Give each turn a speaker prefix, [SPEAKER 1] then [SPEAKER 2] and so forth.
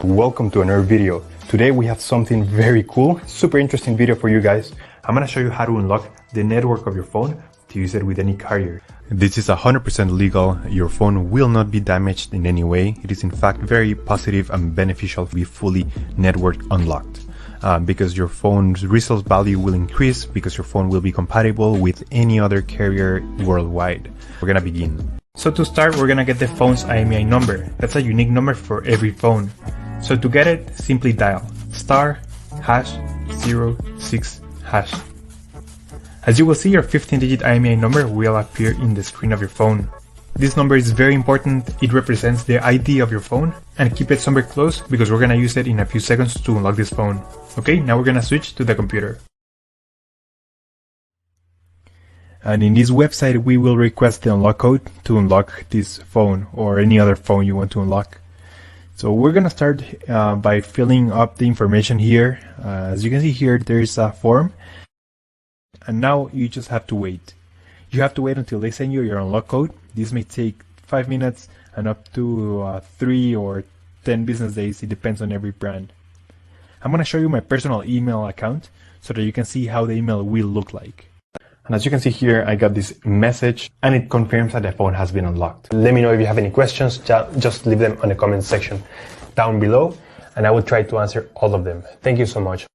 [SPEAKER 1] Welcome to another video. Today we have something very cool, super interesting video for you guys. I'm gonna show you how to unlock the network of your phone to use it with any carrier. This is 100% legal. Your phone will not be damaged in any way. It is in fact very positive and beneficial to be fully network unlocked. Because your phone's resale value will increase because your phone will be compatible with any other carrier worldwide. We're gonna begin. So to start, we're gonna get the phone's IMEI number. That's a unique number for every phone. So to get it, simply dial *#06#. As you will see, your 15-digit IMEI number will appear in the screen of your phone. This number is very important. It represents the ID of your phone, and keep it somewhere close because we're gonna use it in a few seconds to unlock this phone. Okay, now we're gonna switch to the computer. And in this website, we will request the unlock code to unlock this phone or any other phone you want to unlock. So we're gonna start by filling up the information here. As you can see here, there is a form, and now you just have to wait. You have to wait until they send you your unlock code. This may take 5 minutes and up to 3 or 10 business days. It depends on every brand. I'm gonna show you my personal email account so that you can see how the email will look like. And as you can see here, I got this message and it confirms that the phone has been unlocked. Let me know if you have any questions, just leave them on the comment section down below and I will try to answer all of them. Thank you so much.